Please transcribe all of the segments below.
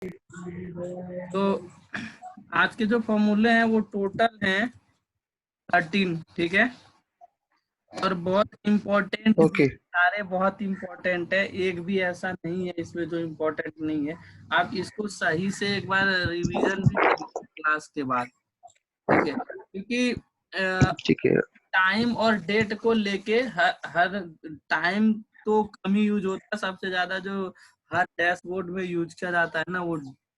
तो आज के जो फॉर्मूले हैं वो टोटल हैं 13, ठीक है। और बहुत इम्पोर्टेंट, ओके सारे बहुत इम्पोर्टेंट है, एक भी ऐसा नहीं है इसमें जो इम्पोर्टेंट नहीं है। आप इसको सही से एक बार रिवीजन भी कर क्लास के बाद, ठीक है। क्योंकि ठीक है। टाइम और डेट को लेके हर टाइम तो कम ही यूज होता है, सबसे ज्यादा जो हर डैशबोर्ड में यूज किया जाता है ना, वो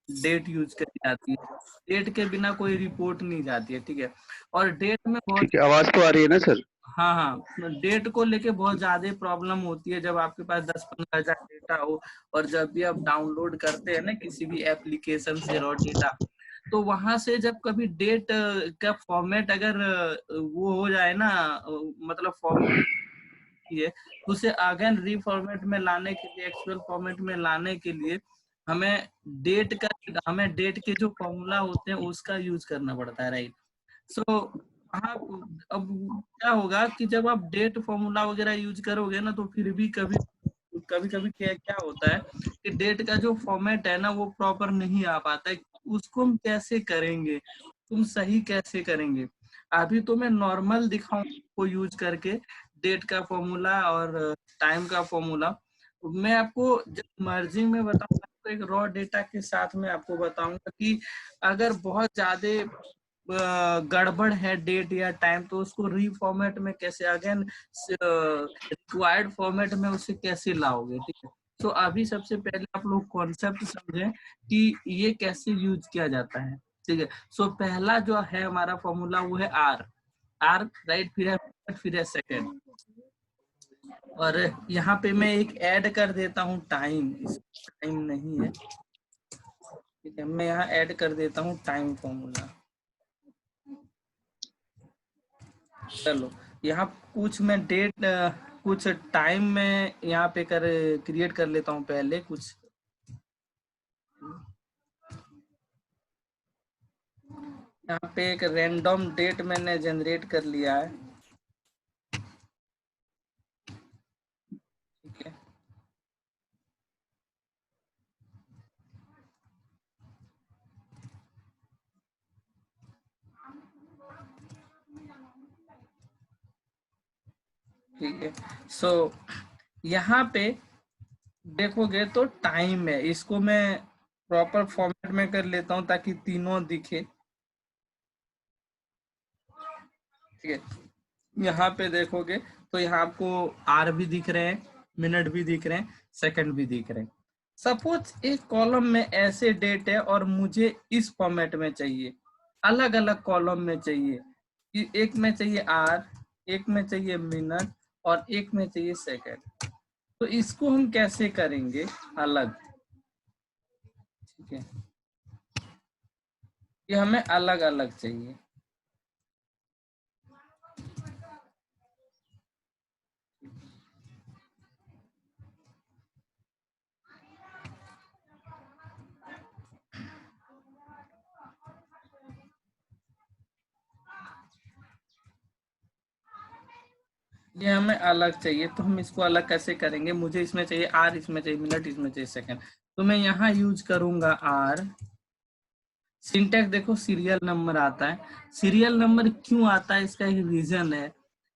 डेट यूज करी जाती है। डेट के बिना कोई रिपोर्ट नहीं जाती है, ठीक है। और डेट में बहुत, ठीक है, आवाज तो आ रही है ना सर? हाँ हाँ, डेट को लेके बहुत ज्यादा प्रॉब्लम होती है जब आपके पास 10-15 हजार डेटा हो। और जब भी आप डाउनलोड करते हैं ना किसी भी एप्लीकेशन से रॉ डेटा, तो वहां से जब कभी डेट का फॉर्मेट अगर वो हो जाए ना, मतलब फॉर्मेट है, तो उसे अगेन रीफॉर्मेट में लाने के लिए, एक्चुअल फॉर्मेट में लाने के लिए हमें हमें डेट के जो फॉर्मूला होते हैं उसका यूज करना पड़ता है, राइट। सो आप, अब क्या होगा कि जब आप डेट फॉर्मूला वगैरह यूज करोगे ना, तो फिर भी कभी कभी कभी क्या क्या होता है कि डेट का जो फॉर्मेट है ना वो प्रॉपर नहीं आ पाता है। उसको हम कैसे करेंगे, तुम सही कैसे करेंगे? अभी तो मैं नॉर्मल दिखाऊं को यूज करके डेट का फॉर्मूला और टाइम का फॉर्मूला। मैं आपको जब मर्जिंग में बताऊंगा तो एक रॉ डेटा के साथ में आपको बताऊंगा कि अगर बहुत ज्यादा गड़बड़ है डेट या टाइम, तो उसको रीफॉर्मेट में कैसे अगेन रिक्वायर्ड फॉर्मेट में उसे कैसे लाओगे, ठीक है। तो अभी सबसे पहले आप लोग कॉन्सेप्ट समझें कि ये कैसे यूज किया जाता है, ठीक है। सो पहला जो है हमारा फॉर्मूला वो है आर। आर, राइट, फिर है सेकेंड। और यहाँ पे मैं एक ऐड कर देता हूँ टाइम, टाइम नहीं है, ठीक है। मैं यहाँ ऐड कर देता हूँ टाइम फॉर्मूला। चलो, यहाँ कुछ मैं डेट कुछ टाइम में यहाँ पे क्रिएट कर लेता हूँ पहले कुछ। यहाँ पे एक रैंडम डेट मैंने जनरेट कर लिया है, ठीक है। ठीक है। सो यहाँ पे देखोगे तो टाइम है, इसको मैं प्रॉपर फॉर्मेट में कर लेता हूँ ताकि तीनों दिखे, ठीक है। यहाँ पे देखोगे तो यहाँ आपको आर भी दिख रहे हैं, मिनट भी दिख रहे हैं, सेकंड भी दिख रहे हैं। सपोज एक कॉलम में ऐसे डेट है और मुझे इस फॉर्मेट में चाहिए, अलग अलग कॉलम में चाहिए, एक में चाहिए आर, एक में चाहिए मिनट, और एक में चाहिए सेकंड। तो इसको हम कैसे करेंगे अलग, ठीक है। ये हमें अलग अलग चाहिए। ये हमें अलग चाहिए, तो हम इसको अलग कैसे करेंगे? मुझे इसमें चाहिए आर, इसमें चाहिए मिनट, इसमें चाहिए सेकंड। तो मैं यहाँ यूज करूंगा आर। सिंटेक्स देखो, सीरियल नंबर आता है। सीरियल नंबर क्यों आता है, इसका एक रीजन है,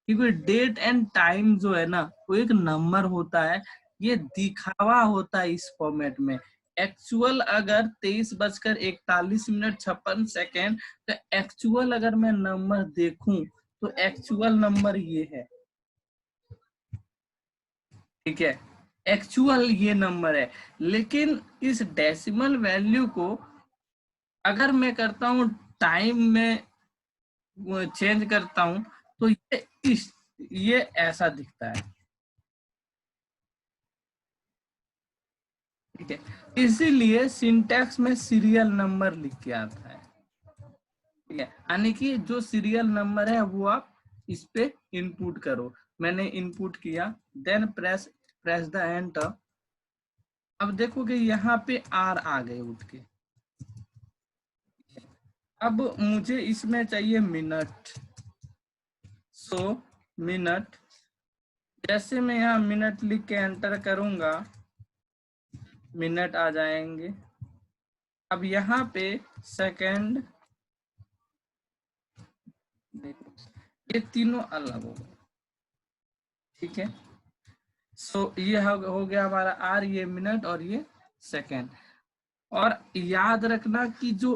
क्योंकि डेट एंड टाइम जो है ना वो एक नंबर होता है, ये दिखावा होता है इस फॉर्मेट में। एक्चुअल अगर 23:41 तो एक्चुअल अगर मैं नंबर देखूं तो एक्चुअल नंबर ये है, ठीक है। एक्चुअल ये नंबर है। लेकिन इस डेसिमल वैल्यू को अगर मैं करता हूँ टाइम में चेंज करता हूँ तो ये ऐसा दिखता है, ठीक है। इसीलिए सिंटैक्स में सीरियल नंबर लिख के आता है, ठीक है। यानी कि जो सीरियल नंबर है वो आप इस पे इनपुट करो। मैंने इनपुट किया, देन प्रेस द एंटर। अब देखोगे यहाँ पे आर आ गए उठ के। अब मुझे इसमें चाहिए मिनट, सो मिनट। जैसे मैं यहाँ मिनट लिख के एंटर करूंगा, मिनट आ जाएंगे। अब यहाँ पे सेकंड, ये तीनों अलग हो गए, ठीक है। सो ये हो गया हमारा आर, ये मिनट और ये सेकंड। और याद रखना कि जो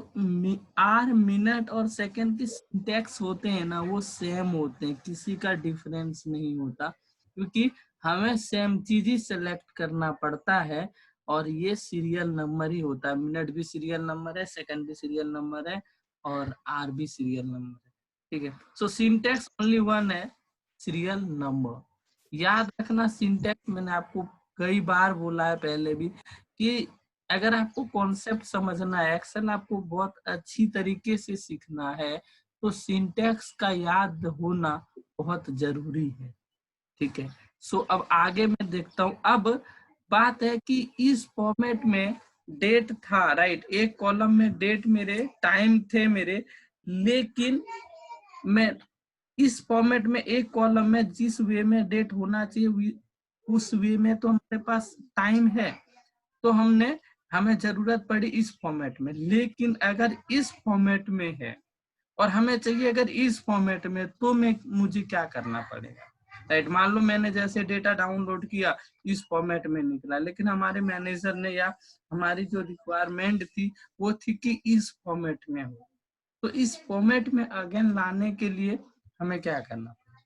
आर, मिनट और सेकंड के सिंटेक्स होते हैं ना, वो सेम होते हैं, किसी का डिफरेंस नहीं होता, क्योंकि हमें सेम चीज ही सेलेक्ट करना पड़ता है। और ये सीरियल नंबर ही होता है, मिनट भी सीरियल नंबर है, सेकंड भी सीरियल नंबर है, और आर भी सीरियल नंबर है, ठीक है। सो सिंटेक्स ओनली वन है, सीरियल नंबर। याद रखना सिंटेक्स, मैंने आपको कई बार बोला है पहले भी, कि अगर आपको कॉन्सेप्ट समझना है, एक्शन आपको बहुत अच्छी तरीके से सीखना है, तो सिंटेक्स का याद होना बहुत जरूरी है, ठीक है। सो अब आगे मैं देखता हूं। अब बात है कि इस फॉर्मेट में डेट था, राइट, एक कॉलम में डेट मेरे, टाइम थे मेरे, लेकिन मैं इस फॉर्मेट में एक कॉलम में जिस वे में डेट होना चाहिए उस वे में तो हमारे पास टाइम है, तो हमें जरूरत पड़ी इस फॉर्मेट में। लेकिन अगर इस फॉर्मेट में है और हमें चाहिए अगर इस फॉर्मेट में, तो मुझे क्या करना पड़ेगा, राइट। मान लो मैंने जैसे डेटा डाउनलोड किया, इस फॉर्मेट में निकला, लेकिन हमारे मैनेजर ने या हमारी जो रिक्वायरमेंट थी वो थी कि इस फॉर्मेट में हो। तो इस फॉर्मेट में अगेन लाने के लिए हमें क्या करना पड़ेगा।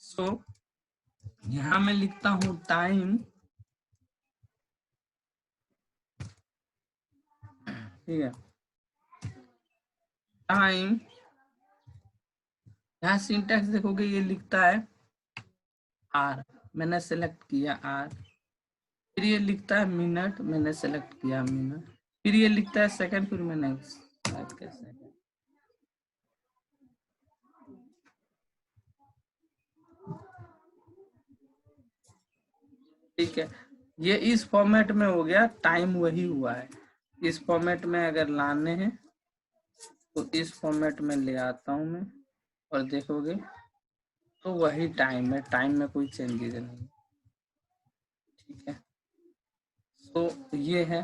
सो यहाँ मैं लिखता हूँ टाइम, ठीक है, टाइम। यहाँ सिंटैक्स देखोगे ये लिखता है आर, मैंने सेलेक्ट किया आर। फिर ये लिखता है मिनट, मैंने सेलेक्ट किया मिनट। फिर ये लिखता है सेकंड, फिर मैंने सेलेक्ट किया सेकंड, ठीक है। ये इस फॉर्मेट में हो गया, टाइम वही हुआ है। इस फॉर्मेट में अगर लाने हैं तो इस फॉर्मेट में ले आता हूं मैं, और देखोगे तो वही टाइम है, टाइम में कोई चेंजेस नहीं, ठीक है। तो ये है,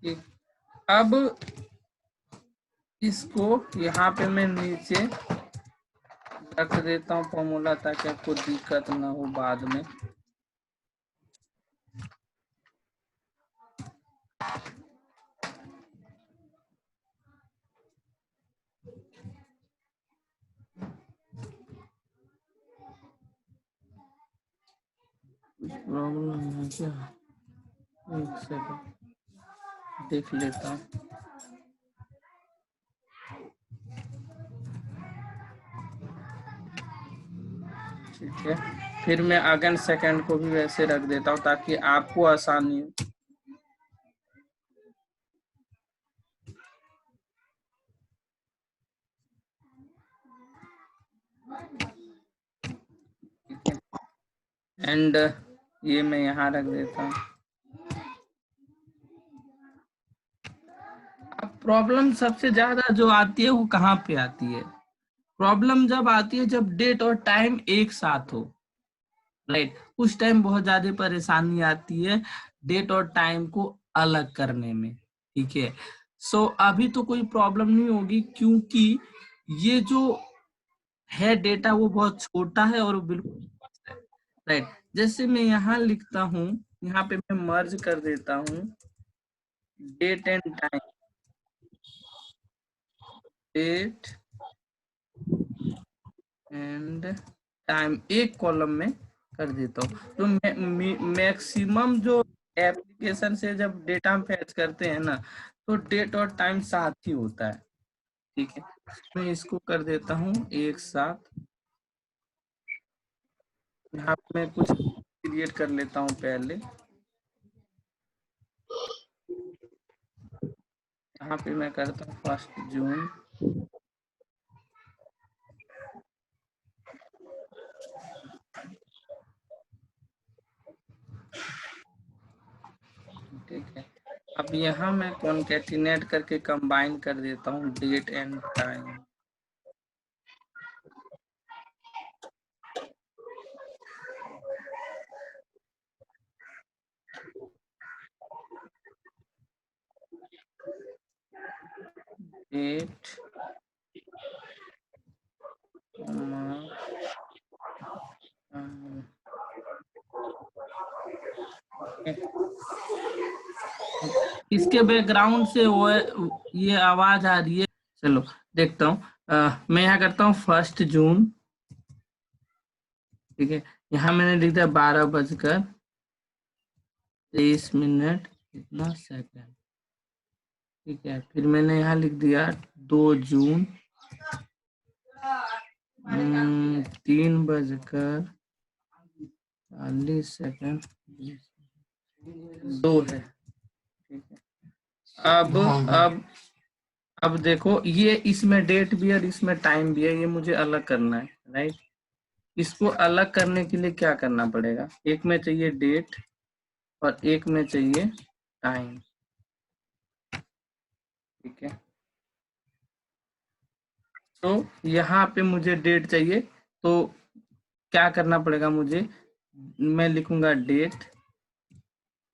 ठीक। अब इसको यहाँ पे मैं नीचे रख देता हूँ फॉर्मूला, ताकि आपको दिक्कत ना हो बाद में। कुछ प्रॉब्लम है क्या, एक सेकंड देख लेता हूँ। ठीक है, फिर मैं अगेन सेकंड को भी वैसे रख देता हूँ ताकि आपको आसानी हो। एंड ये मैं यहाँ रख देता हूँ। अब प्रॉब्लम सबसे ज्यादा जो आती है वो कहाँ पे आती है, प्रॉब्लम जब आती है जब डेट और टाइम एक साथ हो, राइट, उस टाइम बहुत ज्यादा परेशानी आती है डेट और टाइम को अलग करने में, ठीक है। सो अभी तो कोई प्रॉब्लम नहीं होगी, क्योंकि ये जो है डेटा वो बहुत छोटा है और वो बिल्कुल है, राइट। जैसे मैं यहाँ लिखता हूँ, यहाँ पे मैं मर्ज कर देता हूँ date and time, date and time एक कॉलम में कर देता हूँ। तो मैक्सिमम जो एप्लीकेशन से जब डेटा हम फैच करते हैं ना, तो डेट और टाइम साथ ही होता है, ठीक है। मैं इसको कर देता हूँ एक साथ। यहाँ पे मैं कुछ क्रिएट कर लेता हूँ पहले, यहाँ पे मैं करता हूँ 1 जून, ठीक है। अब यहाँ मैं कॉन्केटिनेट करके कंबाइन कर देता हूँ डेट एंड टाइम, 8 इसके बैकग्राउंड से वो ये आवाज आ रही है। चलो देखता हूँ। मैं यहाँ करता हूँ 1 जून। ठीक है, यहाँ मैंने लिख दिया 12:23 कितना सेकंड। ठीक है, फिर मैंने यहाँ लिख दिया 2 जून 3:40 2 है। ठीक है, अब देखो, ये इसमें डेट भी है और इसमें टाइम भी है, ये मुझे अलग करना है, राइट। इसको अलग करने के लिए क्या करना पड़ेगा, एक में चाहिए डेट और एक में चाहिए टाइम। ठीक है, तो यहाँ पे मुझे डेट चाहिए, तो क्या करना पड़ेगा मुझे, मैं लिखूंगा डेट।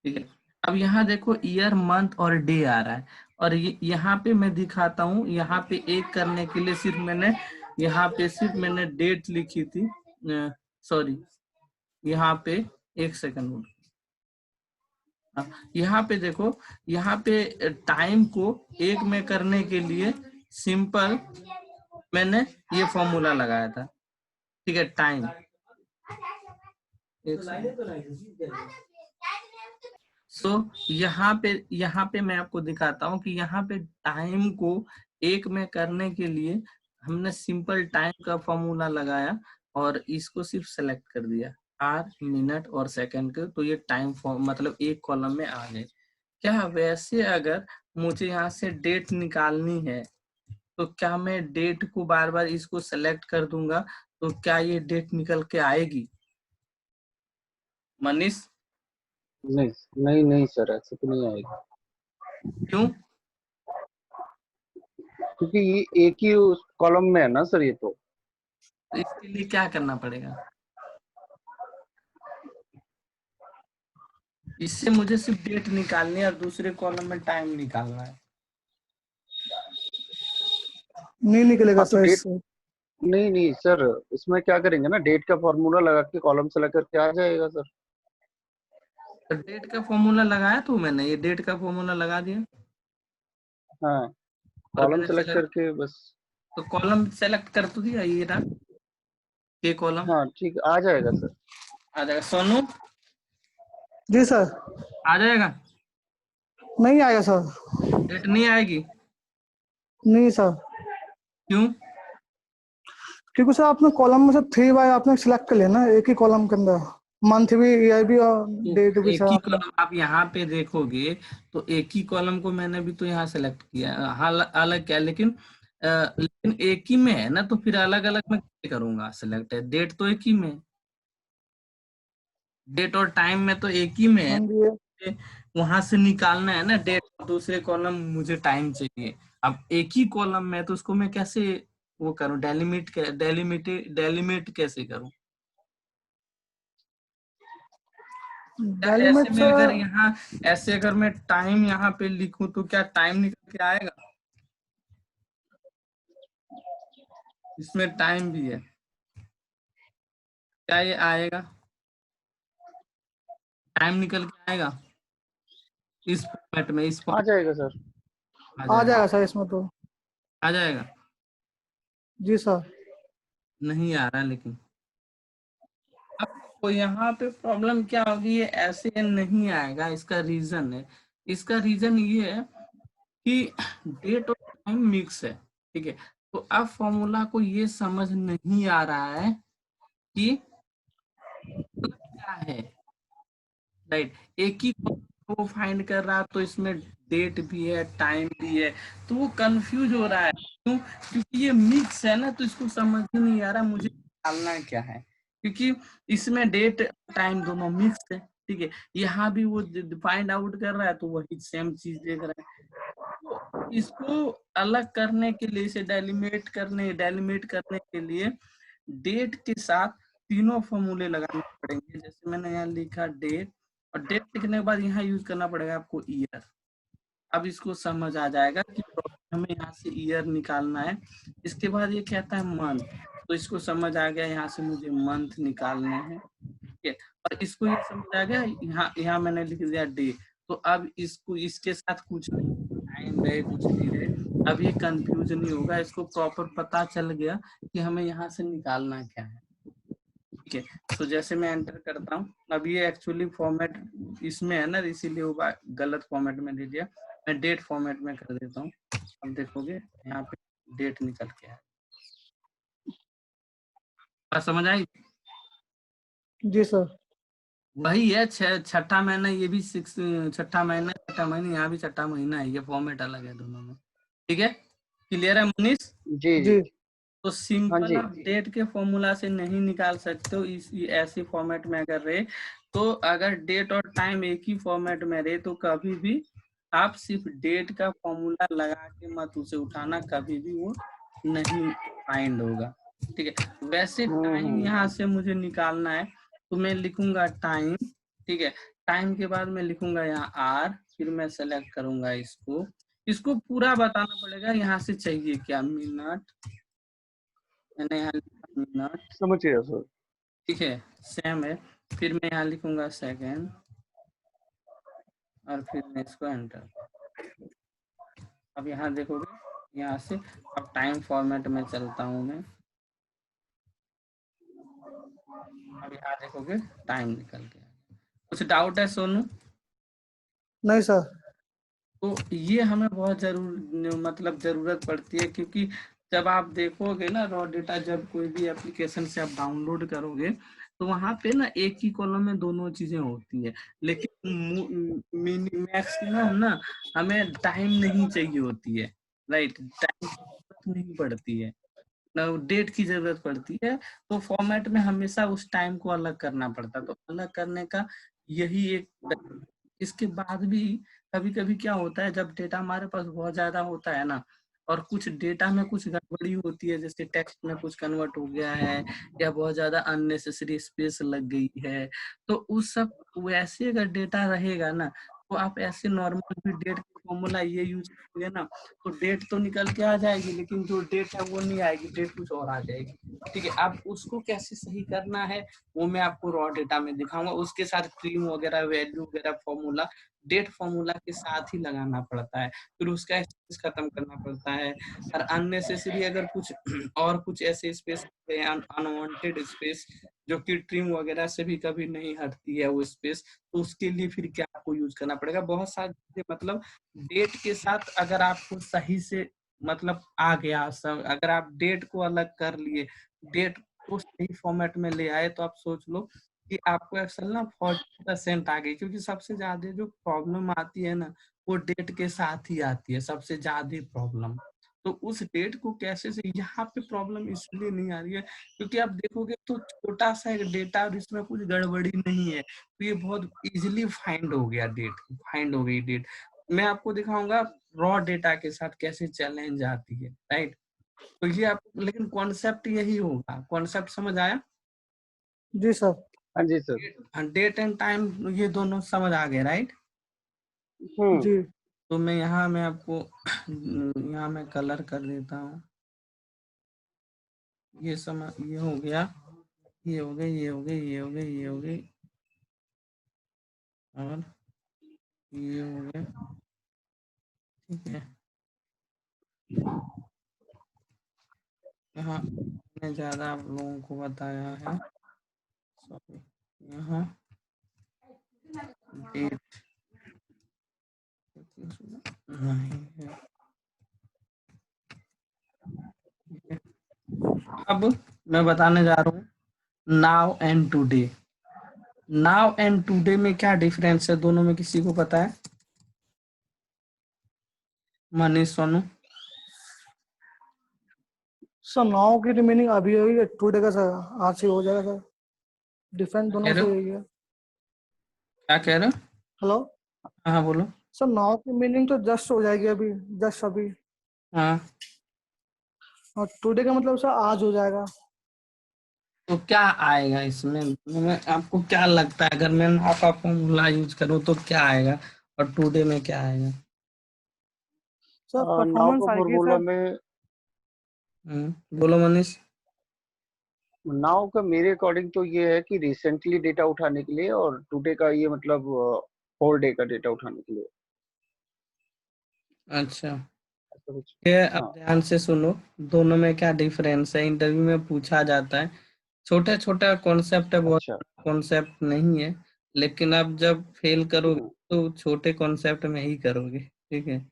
ठीक है, अब यहाँ देखो ईयर मंथ और डे आ रहा है, और यहाँ पे मैं दिखाता हूँ, यहाँ पे एक करने के लिए सिर्फ मैंने डेट लिखी थी। सॉरी, यहाँ पे एक सेकंड, यहाँ पे देखो, यहाँ पे टाइम को एक में करने के लिए सिंपल मैंने ये फॉर्मूला लगाया था। ठीक है, टाइम यहाँ पे मैं आपको दिखाता हूँ कि यहाँ पे टाइम को एक में करने के लिए हमने सिंपल टाइम का फॉर्मूला लगाया और इसको सिर्फ सेलेक्ट कर दिया, आर मिनट और सेकंड के, तो ये टाइम फॉर्म मतलब एक कॉलम में आ गए। क्या वैसे अगर मुझे यहाँ से डेट निकालनी है तो क्या मैं डेट को बार बार इसको सेलेक्ट कर दूंगा तो क्या ये डेट निकल के आएगी मनीष? नहीं नहीं नहीं सर, ऐसे तो नहीं आएगा, क्यों? क्योंकि ये एक ही उस कॉलम में है ना सर ये तो। तो इसके लिए क्या करना पड़ेगा, इससे मुझे सिर्फ डेट निकालनी है और दूसरे कॉलम में टाइम निकालना है। नहीं निकलेगा हाँ तो सर डेट, इससे। नहीं नहीं सर, इसमें क्या करेंगे ना, डेट का फॉर्मूला लगा के कॉलम सेलेक्ट करके आ जाएगा सर। तो डेट का फॉर्मूला लगाया तो मैंने ये डेट का फॉर्मूला लगा दिया हाँ, और कॉलम मैंने सेलेक्ट सेलेक्ट, करके बस। तो कॉलम सेलेक्ट कर तो दिया, ये रहा ये कॉलम। हाँ ठीक, आ जाएगा सर। आ जाएगा सोनू, जी सर। आ जाएगा, नहीं आएगा सर। डेट नहीं आएगी? नहीं सर, क्यों? क्योंकि सर आपने कॉलम में से 3 बार आपने सिलेक्ट कर लिया ना एक ही कॉलम के अंदर, मंथ भी, ईयर भी और तो डेट भी एक सर ही आपने। कॉलम आप यहाँ पे देखोगे तो एक ही कॉलम को मैंने भी तो यहाँ सेलेक्ट किया है। हाँ, अलग क्या, लेकिन एक ही में है ना, तो फिर अलग अलग मैं कैसे करूंगा सेलेक्ट, है डेट तो एक ही में, डेट और टाइम में तो एक ही में है। हाँ जी। वहां से निकालना है ना डेट, दूसरे कॉलम मुझे टाइम चाहिए। अब एक ही कॉलम में तो उसको मैं कैसे वो करूं, डेलिमिट कैसे करूं? क्या डेली ऐसे में में अगर सर, यहाँ ऐसे अगर मैं टाइम यहाँ पे लिखूं तो क्या टाइम निकल के आएगा? इसमें टाइम भी है, क्या ये आएगा, टाइम निकल के आएगा इस फॉर्मेट में, इस आ फॉर्मेट जाएगा सर। आ आ जाएगा, जाएगा सर इसमें तो। आ जाएगा। जी सर। नहीं आ रहा लेकिन, अब तो यहाँ पे प्रॉब्लम क्या होगी, ये ऐसे नहीं आएगा। इसका रीजन ये है कि डेट और टाइम मिक्स है। ठीक है, तो अब फॉर्मूला को ये समझ नहीं आ रहा है कि क्या है, राइट। एक ही को फाइंड कर रहा तो इसमें डेट भी है टाइम भी है, तो वो कंफ्यूज हो रहा है। क्यों? क्योंकि ये मिक्स है ना, तो इसको समझ ही नहीं आ रहा मुझे डालना क्या है, क्योंकि इसमें डेट टाइम दोनों मिक्स है। ठीक है, यहाँ भी वो फाइंड आउट कर रहा है तो वही सेम चीज देख रहा है। तो इसको अलग करने के लिए, इसे डेलिमिट करने के लिए डेट के साथ तीनों फॉर्मूले लगाने पड़ेंगे। जैसे मैंने यहाँ लिखा डेट, और डेट लिखने के बाद यहाँ यूज करना पड़ेगा आपको ईयर। अब इसको समझ आ जाएगा कि हमें यहाँ से ईयर निकालना है। इसके बाद ये कहता है मंथ, तो इसको समझ आ गया यहाँ से मुझे मंथ निकालने हैं, ठीक है। और इसको ये समझ आ गया, यहाँ यहाँ मैंने लिख दिया डे। तो अब इसको इसके साथ कुछ टाइम रहे कुछ भी रहे, अब ये कंफ्यूज नहीं होगा, इसको प्रॉपर पता चल गया कि हमें यहाँ से निकालना क्या है, ठीक है। तो जैसे मैं एंटर करता हूँ, अब ये एक्चुअली फॉर्मेट इसमें है ना, इसीलिए वो गलत फॉर्मेट में दे दिया। मैं डेट फॉर्मेट में कर देता हूँ। अब देखोगे यहाँ पे डेट निकल के आया। बात समझ आई? जी सर। वही है छठा महीना, ये भी छठा महीना, यहाँ भी छठा महीना है, ये फॉर्मेट अलग है दोनों में, ठीक है। क्लियर है मनीष? जी जी तो हाँ सिंपल जी। आप डेट के फॉर्मूला से नहीं निकाल सकते हो इस ऐसे फॉर्मेट में अगर रहे तो। अगर डेट और टाइम एक ही फॉर्मेट में रहे तो कभी भी आप सिर्फ डेट का फॉर्मूला लगा के मत उसे उठाना, कभी भी वो नहीं फाइंड होगा, ठीक है। वैसे टाइम यहाँ से मुझे निकालना है तो मैं लिखूंगा टाइम, ठीक है। टाइम के बाद मैं लिखूंगा यहाँ आर, फिर मैं सेलेक्ट करूंगा इसको पूरा बताना पड़ेगा यहाँ से चाहिए क्या, मिनट, मैंने यहाँ लिखा मिनट, समझ गया सर। ठीक है, सेम है। फिर मैं यहाँ लिखूंगा सेकेंड और फिर मैं इसको एंटर। अब यहाँ देखोगे यहाँ से, अब टाइम फॉर्मेट में चलता हूँ मैं, अब यहाँ देखोगे टाइम निकल गया। कुछ डाउट है सोनू? नहीं सर। तो ये हमें बहुत जरूरत पड़ती है, क्योंकि जब आप देखोगे ना रॉ डेटा, जब कोई भी एप्लीकेशन से आप डाउनलोड करोगे तो वहां पे ना एक ही कॉलम में दोनों चीजें होती है, लेकिन मैक्सिमम ना हमें टाइम नहीं चाहिए होती है, राइट। टाइम की जरूरत नहीं पड़ती है, डेट की जरूरत पड़ती है। तो फॉर्मेट में हमेशा उस टाइम को अलग करना पड़ता है, तो अलग करने का यही एक। इसके बाद भी कभी कभी क्या होता है, जब डेटा हमारे पास बहुत ज्यादा होता है ना और कुछ डेटा में कुछ गड़बड़ी होती है, जैसे टेक्स्ट में कुछ कन्वर्ट हो गया है या बहुत ज्यादा अननेसेसरी स्पेस लग गई है, तो उस सब वैसे अगर डेटा रहेगा ना तो आप ऐसे नॉर्मल भी डेट का फॉर्मूला ये यूज करोगे ना तो डेट तो निकल के आ जाएगी, लेकिन जो डेट है वो नहीं आएगी, डेट कुछ और आ जाएगी, ठीक है। अब उसको कैसे सही करना है वो मैं आपको रॉ डेटा में दिखाऊंगा। उसके साथ क्रीम वगैरह वैल्यू वगैरह फॉर्मूला डेट फॉर्मूला के साथ ही लगाना पड़ता है, फिर उसका स्पेस खत्म करना पड़ता है। और अननेसेसरी अगर कुछ और कुछ ऐसे स्पेस अनवांटेड स्पेस जो कि ट्रिम वगैरह से भी कभी नहीं हटती है वो स्पेस, तो उसके लिए फिर क्या आपको यूज करना पड़ेगा, बहुत सारी चीजें। मतलब डेट के साथ अगर आपको सही से आ गया सब, अगर आप डेट को अलग कर लिए, डेट को सही फॉर्मेट में ले आए, तो आप सोच लो कि आपको एक्सेल ना 40% आ गई, क्योंकि सबसे ज्यादा जो प्रॉब्लम आती है ना वो डेट के साथ ही आती है, सबसे ज्यादा प्रॉब्लम। तो उस डेट को कैसे से, यहाँ पे प्रॉब्लम इसलिए नहीं आ रही है क्योंकि आप देखोगे तो छोटा सा एक डेटा और इसमें कुछ गड़बड़ी नहीं है, तो ये बहुत इजिली फाइंड हो गया, फाइंड हो गई डेट। मैं आपको दिखाऊंगा रॉ डेटा के साथ कैसे चैलेंज आती है, राइट। तो ये आप, लेकिन कॉन्सेप्ट यही होगा, कॉन्सेप्ट समझ आया? जी सर। हाँ जी सर। डेट एंड टाइम ये दोनों समझ आ गए, राइट। जी तो मैं यहाँ मैं आपको यहाँ मैं कलर कर देता हूँ, ये समझ, ये हो गया, ये हो गई, ये हो गई, ये हो गई, ये हो गई, और ये हो गया, ठीक है। यहाँ मैंने ज्यादा आप लोगों को बताया है, सॉरी, यहाँ डेट नहीं है। अब मैं बताने जा रहा हूँ now and today. Now and today में क्या डिफरेंस है दोनों में, किसी को पता है? मनीष, सोनू? सर नाउ की मीनिंग अभी होगी, टुडे का सर आज से हो जाएगा सर। डिफरेंट दोनों से यही है। क्या कह रहे हो? हेलो हाँ बोलो। सर, नाउ की मीनिंग तो जस्ट हो जाएगी अभी, जस्ट अभी। हाँ, और टुडे का मतलब सर आज हो जाएगा। तो क्या आएगा इसमें, आपको क्या लगता है अगर मैं नाउ का फॉर्मूला यूज करूँ तो क्या आएगा और टुडे में क्या आएगा? सर नाउ परफॉर्मेंस का आएगी फॉर्मूला सर। में, बोलो मनीष। नाउ का मेरे अकॉर्डिंग तो ये है कि रिसेंटली डेटा उठाने के लिए, और टुडे का ये मतलब 4 डे का डेटा उठाने के लिए, अच्छा, ऐसा कुछ। ये अब हाँ। ध्यान से सुनो, दोनों में क्या डिफरेंस है, इंटरव्यू में पूछा जाता है। छोटा छोटा कॉन्सेप्ट है, बहुत अच्छा। कॉन्सेप्ट नहीं है, लेकिन आप जब फेल करोगे हम्म। तो छोटे कॉन्सेप्ट में ही करोगे, ठीक है।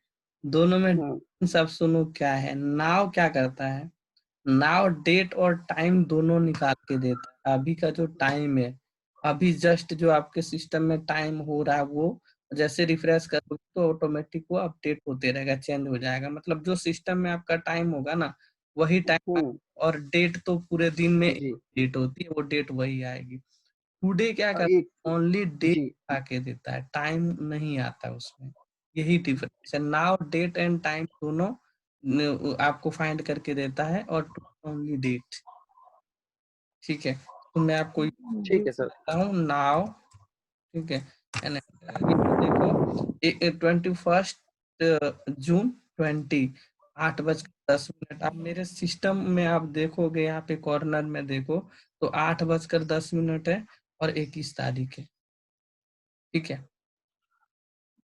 दोनों में हम्म। सब सुनो क्या है। नाउ क्या करता है, नाउ डेट और टाइम दोनों निकाल के देता है। अभी का जो टाइम है, अभी जस्ट जो आपके सिस्टम में टाइम हो रहा है, वो जैसे रिफ्रेश करोगे तो ऑटोमेटिक वो अपडेट होते रहेगा, चेंज हो जाएगा। मतलब जो सिस्टम में आपका टाइम होगा ना, वही टाइम। हम्म। और डेट तो पूरे दिन में जी। डेट होती है, वो डेट वही आएगी। टुडे क्या एक। करता है, ओनली डेट जी। आके देता है, टाइम नहीं आता उसमें। यही डिफरेंस है। नाउ डेट एंड टाइम दोनों आपको फाइंड करके देता है, और ओनली डेट, ठीक है। तो मैं आपको जी ठीक है सर। देता हूँ नाउ, ठीक है। And अभी देखो 21 जून 8:10। अब मेरे सिस्टम में आप देखोगे, यहाँ पे कॉर्नर में देखो तो 8:10 है और 21 तारीख है, ठीक है।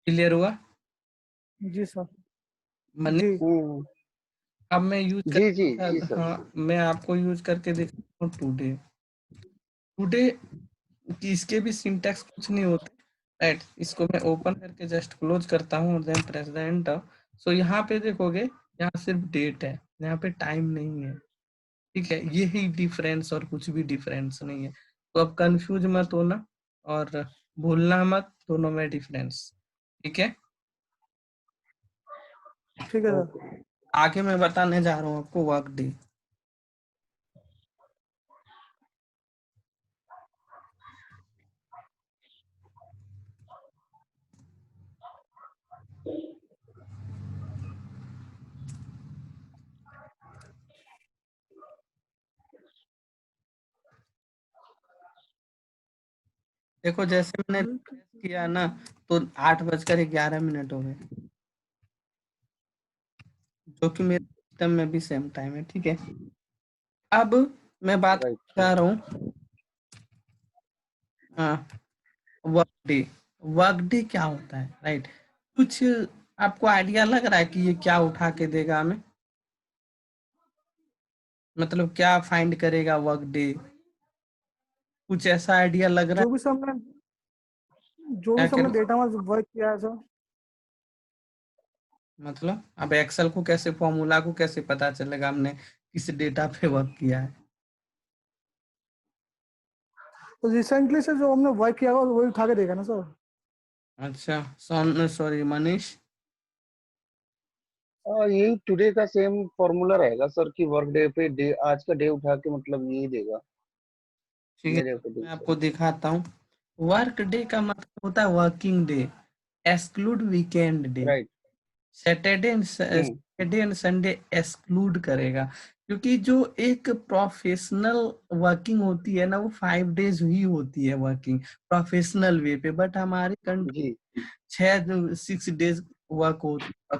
क्लियर हुआ जी सर। मनी? जी हम्म। अब मैं यूज जी जी जी कर, सर। हाँ, मैं आपको यूज करके दिखाता हूँ टुडे। टुडे कि इसके भी सिंटैक्स कुछ नहीं होते, राइट। इसको मैं ओपन करके जस्ट क्लोज करता हूँ और देन प्रेस द एंटर। सो यहाँ पे देखोगे, यहाँ सिर्फ डेट है, यहाँ पे टाइम नहीं है, ठीक है। यही डिफरेंस, और कुछ भी डिफरेंस नहीं है। तो अब कंफ्यूज मत होना और भूलना मत, दोनों में डिफरेंस, ठीक है। ठीक है सर। ओके। आगे मैं बताने जा रहा हूँ आपको वर्क डे। देखो जैसे मैंने किया ना, तो 8:11 हो गए, जो कि मेरे सिस्टम में भी सेम टाइम है, ठीक है। अब मैं बात राइट। कर रहा हूँ, हाँ, वर्क डे। वर्क डे क्या होता है, राइट। कुछ आपको आइडिया लग रहा है कि ये क्या उठा के देगा हमें, मतलब क्या फाइंड करेगा वर्क डे? कुछ ऐसा आइडिया लग रहा जो भी सर हमने जो है भी क्या सर क्या? हमने डेटा में वर्क किया है सर। मतलब अब एक्सेल को कैसे, फॉर्मूला को कैसे पता चलेगा हमने किस डेटा पे वर्क किया है? तो रिसेंटली से जो हमने वर्क किया होगा वही उठा के देगा ना सर। अच्छा, सॉरी मनीष। यही टुडे का सेम फॉर्मूला रहेगा सर, कि वर्क डे पे डे, आज का डे उठा के मतलब यही देगा ठीक है, मेरे अकॉर्डिंग मैं से। आपको दिखाता हूँ। वर्क डे का मतलब होता है working day, exclude weekend day. Right. Hmm. Saturday and Sunday exclude करेगा, क्योंकि जो एक प्रोफेशनल वर्किंग होती है ना, वो 5 डेज ही होती है वर्किंग, प्रोफेशनल वे पे। बट हमारे कंट्री जी 6 डेज वर्क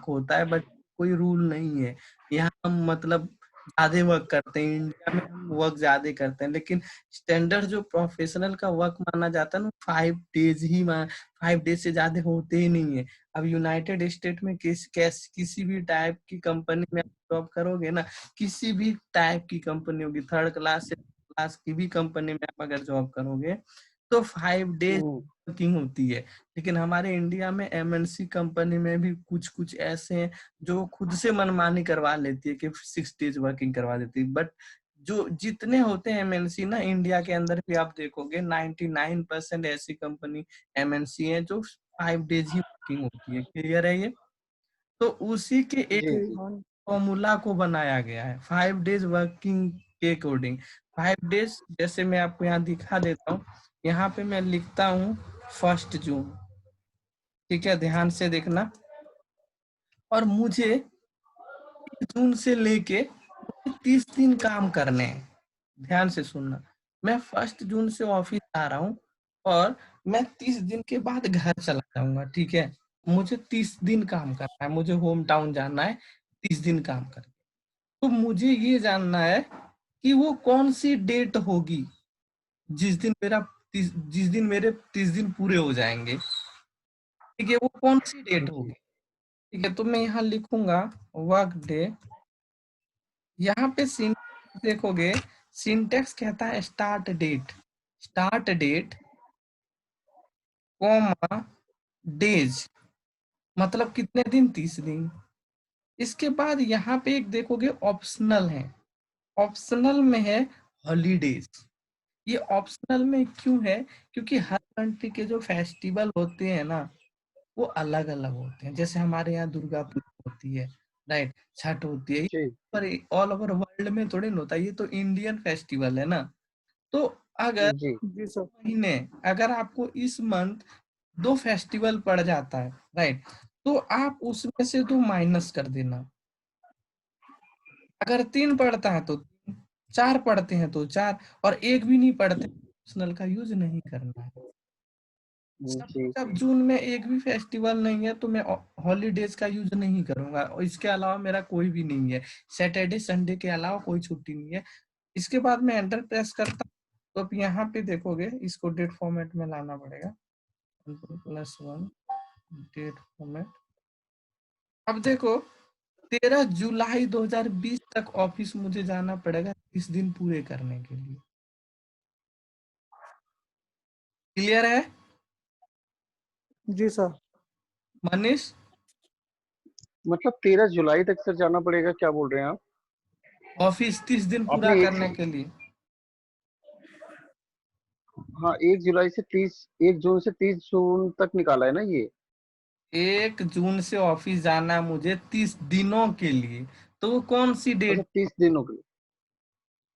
होता है, बट कोई रूल नहीं है। यहाँ हम मतलब ज्यादा वर्क करते हैं, इंडिया में हम वर्क ज्यादा करते हैं, लेकिन स्टैंडर्ड जो प्रोफेशनल का वर्क माना जाता है ना, 5 डेज ही 5 डेज से ज्यादा होते ही नहीं है। अब यूनाइटेड स्टेट में किसी भी टाइप की कंपनी में जॉब करोगे ना, किसी भी टाइप की कंपनी होगी, थर्ड क्लास से क्लास की भी कंपनी में आप अगर जॉब करोगे, तो 5 डेज हम्म। वर्किंग होती है। लेकिन हमारे इंडिया में एमएनसी कंपनी में भी कुछ कुछ ऐसे हैं जो खुद से मनमानी करवा लेती है कि 6 डेज वर्किंग करवा देती है। बट जो जितने होते हैं एमएनसी ना, इंडिया के अंदर भी आप देखोगे 99% ऐसी कंपनी एमएनसी है जो 5 डेज ही वर्किंग होती है। क्लियर है ये? तो उसी के एक जी जी जी। हाँ। फॉर्मूला को बनाया गया है 5 डेज वर्किंग के अकॉर्डिंग। 5 डेज जैसे मैं आपको यहाँ दिखा देता हूँ, यहाँ पे मैं लिखता हूँ 1 जून, ठीक है, ध्यान से देखना। और मुझे 1 जून से लेके 30 दिन काम करने हैं, ध्यान से सुनना। मैं 1 जून से ऑफिस आ रहा हूँ और मैं 30 दिन के बाद घर चला जाऊंगा, ठीक है। मुझे 30 दिन काम करना है, मुझे होम टाउन जाना है 30 दिन काम कर, तो मुझे ये जानना है कि वो कौन सी डेट होगी जिस दिन मेरे 30 दिन पूरे हो जाएंगे। ठीक है, वो कौन सी डेट होगी। जी ठीक है, तो मैं यहाँ लिखूंगा वर्क डे। यहाँ पे सिंटेक्स देखोगे, सिंटेक्स कहता है स्टार्ट डेट कॉमा डेज, मतलब कितने दिन, 30 दिन। इसके बाद यहाँ पे एक देखोगे ऑप्शनल है, ऑप्शनल में है हॉलीडेज। ये ऑप्शनल में क्यों है, क्योंकि हर कंट्री के जो फेस्टिवल होते हैं ना वो अलग अलग होते हैं। जैसे हमारे यहाँ दुर्गा पूजा होती है, राइट, छठ होती है, जी पर ऑल ओवर वर्ल्ड में थोड़ी ना होता है, ये तो इंडियन फेस्टिवल है ना। तो अगर जी जी सर। महीने, अगर आपको इस मंथ 2 फेस्टिवल पड़ जाता है, राइट, तो आप उसमें से 2 माइनस कर देना। अगर 3 पढ़ता है तो 3, 4 पढ़ते हैं तो 4, और एक भी नहीं पढ़ते, ऑप्शनल का यूज नहीं करना है। जी जब जून में एक भी फेस्टिवल नहीं है तो मैं हॉलीडेज का यूज नहीं करूंगा, और इसके अलावा मेरा कोई भी नहीं है, सैटरडे संडे के अलावा कोई छुट्टी नहीं है। इसके बाद मैं एंटर प्रेस करता हूँ, तो अब यहाँ पे देखोगे इसको डेट फॉर्मेट में लाना पड़ेगा, +1 डेट फॉर्मेट। अब देखो 13 जुलाई 2020 तक ऑफिस मुझे जाना पड़ेगा 30 दिन पूरे करने के लिए। क्लियर है जी सर। मनीष? मतलब 13 जुलाई तक सर जाना पड़ेगा, क्या बोल रहे हैं आप? ऑफिस 30 दिन पूरा आपने करने के लिए। हाँ 1 जुलाई से 30, 1 जून से 30 जून तक निकाला है ना ये? 1 जून से ऑफिस जाना है मुझे 30 दिनों के लिए, तो वो कौन सी अच्छा डेट? 30 दिनों के लिए।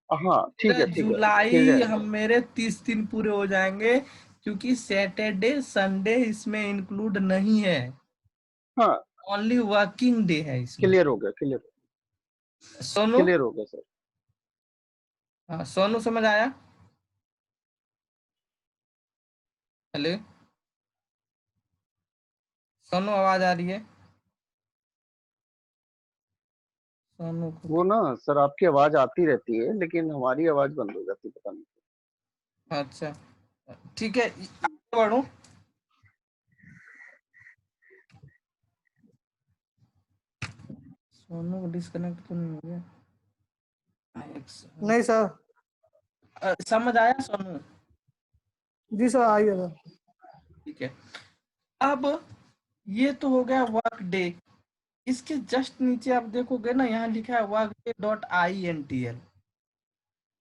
हाँ ठीक है ठीक है, फिर जुलाई है। हम मेरे 30 दिन पूरे हो जाएंगे, क्योंकि सैटरडे संडे इसमें इंक्लूड नहीं है, हाँ ओनली वर्किंग डे है इसमें। क्लियर हो गया, क्लियर सोनू? क्लियर हो गया सर। हाँ, सोनू समझ आया? हेलो सोनू, आवाज आ रही है? सोनू को वो ना सर आपकी आवाज आती रहती है लेकिन हमारी आवाज बंद हो जाती है, पता नहीं। अच्छा ठीक है, आगे बढ़ूं? सोनू को डिस्कनेक्ट तो नहीं हो गया? नहीं सर। समझ आया सोनू? जी सर, आइए सर। ठीक है, अब ये तो हो गया वर्क डे। इसके जस्ट नीचे आप देखोगे ना, यहाँ लिखा है workday.intl।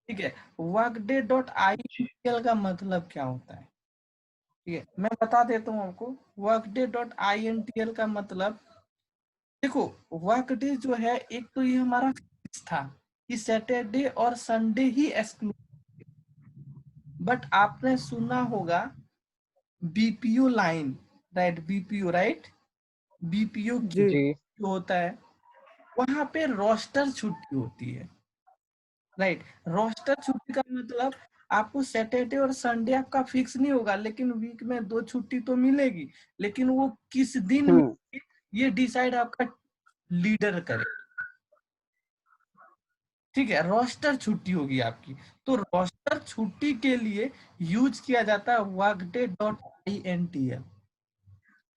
ठीक है, workday.intl का मतलब क्या होता है? ठीक है, मैं बता देता हूँ आपको। workday.intl का मतलब, देखो वर्कडे जो है, एक तो ये हमारा फिक्स था कि सैटरडे और संडे ही एक्सक्लूड, बट आपने सुना होगा BPO line, right, BPO, right, BPO जी जी जो होता है वहां पे रोस्टर छुट्टी होती है, राइट। रोस्टर छुट्टी का मतलब आपको सैटरडे और संडे आपका फिक्स नहीं होगा, लेकिन वीक में 2 छुट्टी तो मिलेगी, लेकिन वो किस दिन हम्म मिलेगी ये डिसाइड आपका लीडर करे। ठीक है, रोस्टर छुट्टी होगी आपकी, तो रोस्टर छुट्टी के लिए यूज किया जाता है workday.intl।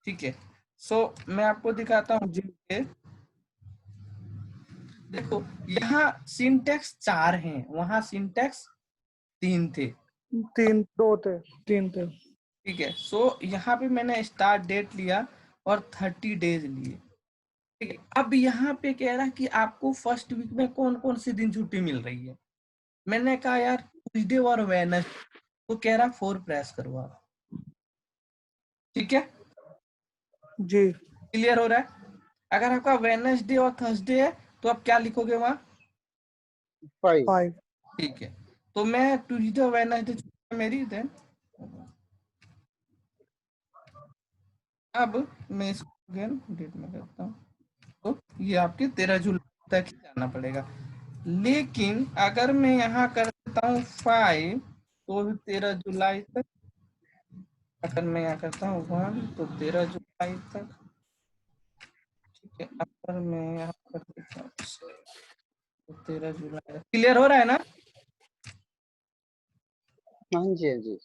ठीक है, सो मैं आपको दिखाता हूँ। जी। देखो यहाँ सिंटेक्स 4 हैं, वहां सिंटेक्स 3 थे। 3 थे। ठीक है, सो यहाँ पे मैंने स्टार्ट डेट लिया और 30 डेज लिए। ठीक है, अब यहाँ पे कह रहा है कि आपको फर्स्ट वीक में कौन कौन से दिन छुट्टी मिल रही है। मैंने कहा यार ट्यूसडे और वेडनेसडे, तो कह रहा 4 प्रेस करो आप। ठीक है, जी। क्लियर हो रहा है? अगर आपका वेडनेसडे और थर्सडे है तो आप क्या लिखोगे वहां? 5। 5। ठीक है, तो मैं ट्यूसडे और वेडनेसडे छुट्टी है मेरी, देन अब मैं इसको अगेन डेट में करता हूँ, तो ये आपके 13 जुलाई तक ही जाना पड़ेगा। लेकिन अगर मैं यहाँ कर देता हूँ 5, तो भी 13 जुलाई तक। अगर मैं यहाँ करता हूँ 1, तो 13 जुलाई तक। अगर मैं यहाँ पर 13 जुलाई क्लियर हो रहा है ना? हाँ जी, हाँ जी।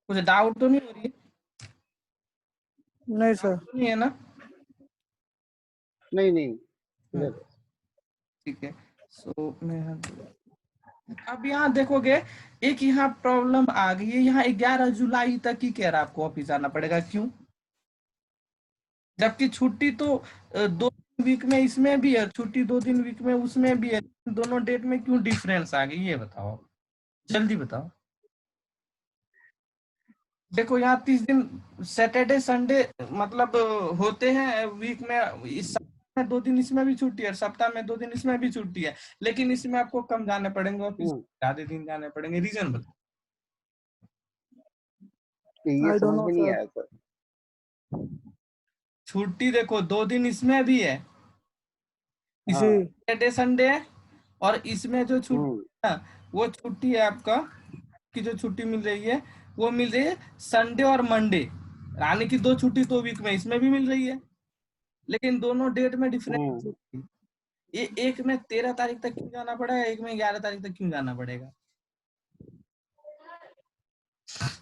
कुछ डाउट तो नहीं हो रही है? नहीं सर। तो नहीं है ना? नहीं नहीं clear है। ठीक है। सो मैं अब यहाँ देखोगे एक यहाँ प्रॉब्लम आ गई है, यहाँ 11 जुलाई तक ही कह रहा आपको ऑफिस आना पड़ेगा। क्यों? जबकि छुट्टी तो 2 वीक में इसमें भी है, छुट्टी 2 दिन वीक में उसमें भी है। दोनों डेट में क्यों डिफरेंस आ गई, ये बताओ, जल्दी बताओ। देखो यहाँ 30 दिन सैटरडे संडे मतलब होते हैं वीक में, इस सप्ताह में 2 दिन इसमें भी छुट्टी है, सप्ताह में 2 दिन इसमें भी छुट्टी है, लेकिन इसमें आपको कम जाने पड़ेंगे ऑफिस, ज्यादा दिन जाने पड़ेंगे। रीजन बताओ। ये आई डोंट समझ नो में नहीं सर। आया सर। छुट्टी देखो 2 दिन इसमें भी है, जी सैटरडे संडे है, और इसमें जो छुट्टी हम्म है ना, वो छुट्टी है आपका की जो छुट्टी मिल रही है वो मिल रही है संडे और मंडे, यानी कि 2 छुट्टी तो वीक में इसमें भी मिल रही है, लेकिन दोनों डेट में हम्म डिफरेंस। ये एक में 13 तारीख तक क्यों जाना पड़ेगा, एक में 11 तारीख तक क्यों जाना पड़ेगा?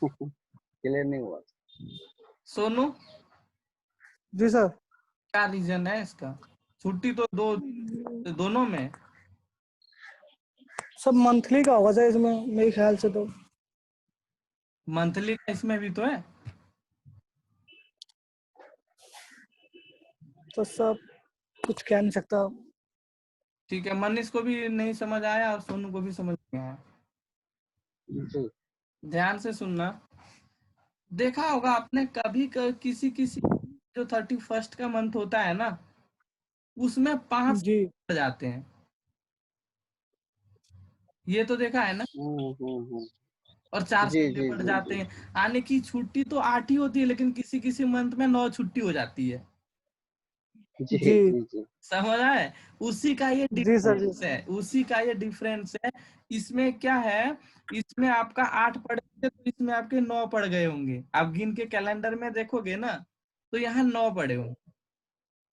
क्लियर नहीं हुआ। सोनू, जी सर। क्या रीजन है इसका? छुट्टी तो दोनों में। सब मंथली का होगा सर इसमें मेरे ख्याल से तो। मंथली का इसमें भी तो है। तो सब कुछ कह नहीं सकता। ठीक है, मनीष को भी नहीं समझ आया और सोनू को भी समझ नहीं आया। जी ध्यान से सुनना। देखा होगा आपने कभी किसी किसी जो 31st का मंथ होता है ना, उसमें 5 जी बढ़ जाते हैं। ये तो देखा है ना? हम्म। और 4 जी संडे जी बढ़ जी जाते जी हैं। आने की छुट्टी तो 8 ही होती है, लेकिन किसी किसी मंथ में 9 छुट्टी हो जाती है। जी जी जी जी। समझ आए? उसी का ये जी सर। जी डिफरेंस है, उसी का ये डिफरेंस है। इसमें क्या है, इसमें आपका 8 पड़ गए तो इसमें आपके 9 पड़ गए होंगे। आप गिन के कैलेंडर में देखोगे ना, तो यहाँ 9 पड़े होंगे।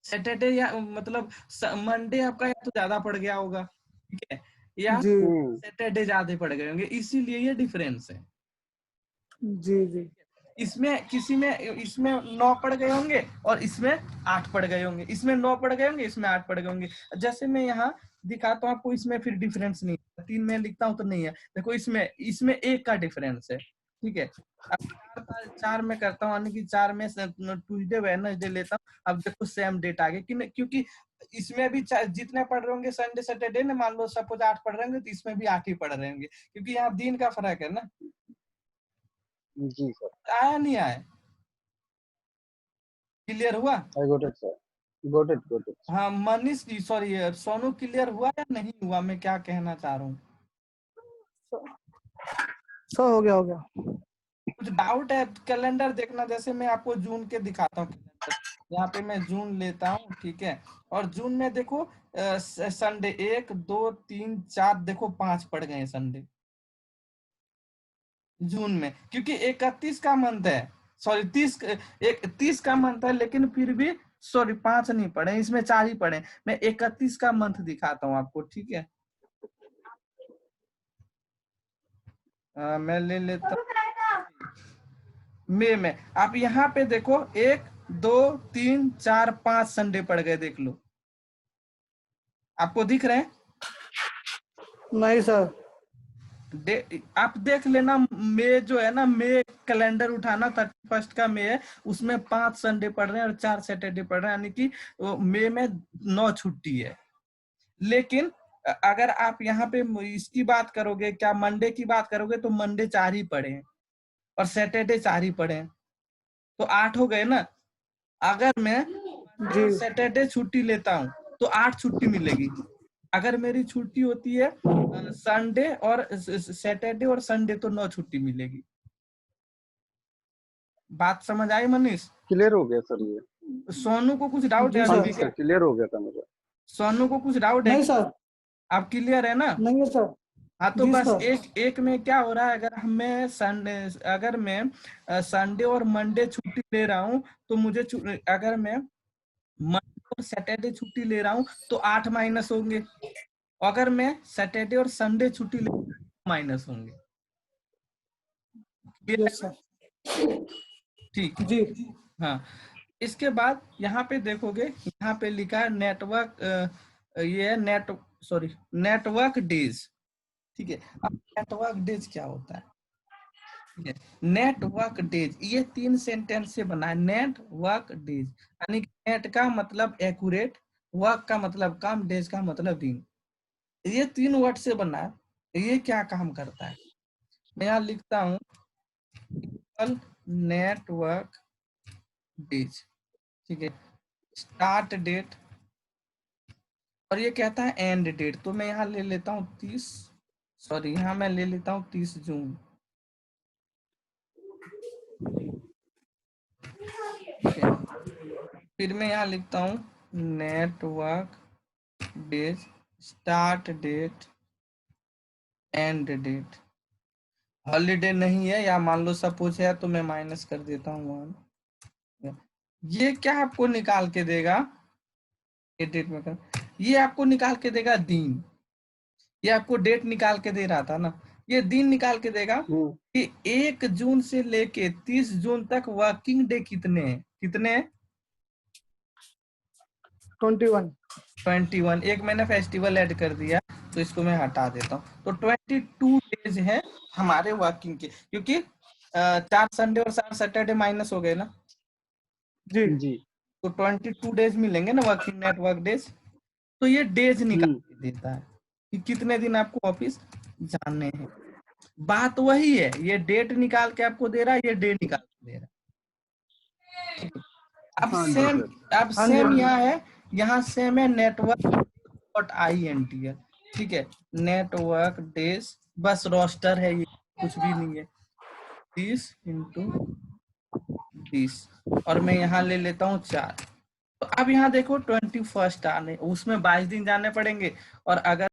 सैटरडे या मतलब मंडे आपका या तो ज्यादा पड़ गया होगा, ठीक है, या जी हम्म सैटरडे ज्यादा पड़ गए होंगे, इसीलिए ये डिफरेंस है। जी जी इसमें किसी में इसमें 9 पड़ गए होंगे और इसमें 8 पड़ गए होंगे, इसमें 9 पड़ गए होंगे, इसमें 8 पड़ गए होंगे। जैसे मैं यहाँ दिखाता हूँ आपको, इसमें फिर डिफरेंस नहीं है, 3 में लिखता हूँ तो नहीं है। देखो इसमें इसमें 1 का डिफरेंस है, ठीक है। अब 4 में करता हूँ, यानी कि 4 में ट्यूजडे वेडनेसडे लेता हूँ। अब देखो सेम डेट आ गए क्योंकि इसमें भी जितने पढ़ रहे होंगे संडे सैटरडे ने, मान लो सपोज 8 पढ़ रहे होंगे तो इसमें भी 8 ही पढ़ रहे होंगे, क्योंकि यहाँ दिन का फर्क है ना। जी सर। आया नहीं आया? क्लियर हुआ? I got it sir. Got it. हाँ मनीष जी, सॉरी सोनू, क्लियर हुआ या नहीं हुआ मैं क्या कहना चाह रहा हूँ? सर हो गया हो गया। कुछ डाउट है? कैलेंडर देखना, जैसे मैं आपको जून के दिखाता हूँ कैलेंडर। यहाँ पे मैं जून लेता हूँ, ठीक है, और जून में देखो संडे 1 2 3 4, देखो 5 पड़ गए हैं संडे जून में, क्योंकि 31 का मंथ है, सॉरी 30 का मंथ है, लेकिन फिर भी सॉरी 5 नहीं पड़े, इसमें 4 ही पड़े। मैं 31 का मंथ दिखाता हूँ आपको, ठीक है। मैं ले लेता मई में। आप यहाँ पे देखो 1 2 3 4 5 संडे पड़ गए, देख लो, आपको दिख रहे हैं? नहीं सर। आप देख लेना, मई जो है ना, मई कैलेंडर उठाना, 31st का मई है, उसमें 5 संडे पड़ रहे हैं और 4 सैटरडे पड़ रहे हैं, यानी कि मई में 9 छुट्टी है। लेकिन अगर आप यहाँ पे इसकी बात करोगे, क्या मंडे की बात करोगे, तो मंडे 4 ही पड़े हैं और सैटरडे 4 ही पड़े हैं, तो 8 हो गए ना। अगर मैं मंडे और जी सैटरडे छुट्टी लेता हूँ तो 8 छुट्टी मिलेगी। अगर मेरी छुट्टी होती है संडे और सैटरडे और संडे, तो 9 छुट्टी मिलेगी। बात समझ आई मनीष? क्लियर हो गया सर ये। सोनू को कुछ डाउट है जी हाँ अभी जी भी सर। सर, क्या? क्लियर हो गया था मुझे। सोनू को कुछ डाउट है नहीं क्या? सर। आप क्लियर है ना? नहीं है सर। हाँ, तो जी बस सर। एक में क्या हो रहा है, अगर मैं संडे और मंडे छुट्टी ले रहा हूँ, तो मुझे अगर मैं मंडे और सैटरडे छुट्टी ले रहा हूँ तो 8 माइनस होंगे, अगर मैं सैटरडे और संडे छुट्टी ले माइनस होंगे। Yes sir. ठीक, जी हाँ। इसके बाद यहाँ पे देखोगे, यहाँ पे लिखा है नेटवर्क, ये है नेटवर्क डेज। ठीक है, अब नेटवर्क डेज क्या होता है? ठीक है, नेटवर्क डेज ये 3 सेंटेंस से बना है। नेटवर्क डेज यानी नेट का मतलब एक्यूरेट, वर्क का मतलब काम, डेज का मतलब दिन, ये 3 वर्ड से बना है। ये क्या काम करता है? मैं यहाँ लिखता हूँ नेटवर्क डेज। ठीक है, स्टार्ट डेट और ये कहता है एंड डेट। तो मैं यहाँ ले लेता हूँ 30, यहाँ मैं ले लेता हूँ 30 जून। ठीक है, फिर मैं यहाँ लिखता हूँ network days start date and date. Holiday नहीं है या मान लो सपोज है तो मैं माइनस कर देता हूँ 1। ये क्या आपको निकाल के देगा? ये डेट में कर, ये आपको निकाल के देगा दिन। ये आपको डेट निकाल के दे रहा था ना, ये दिन निकाल के देगा कि 1 जून से लेके 30 जून तक वर्किंग डे कितने हैं? कितने हैं? 21। एक मैंने फेस्टिवल ऐड कर दिया तो इसको मैं हटा देता हूँ। तो 22 डेज है हमारे वर्किंग के, क्योंकि 4 संडे और 4 सैटरडे माइनस हो गए ना जी जी। तो 22 डेज मिलेंगे ना वर्किंग नेटवर्क डेज। तो ये डेज निकाल के देता है कि कितने दिन आपको ऑफिस जाने हैं। बात वही है, ये डेट निकाल के आपको दे रहा है, ये डे निकाल के दे रहा है। अब हाँ सेम, अब हाँ जी, सेम हाँ जी। यहाँ है, यहाँ सेम है network.int है। ठीक है, नेटवर्क डेज बस रोस्टर है, ये कुछ भी नहीं है। 30 × 30 और मैं यहाँ ले लेता हूँ 4। तो अब यहाँ देखो 21 आने, उसमें 22 दिन जाने पड़ेंगे। और अगर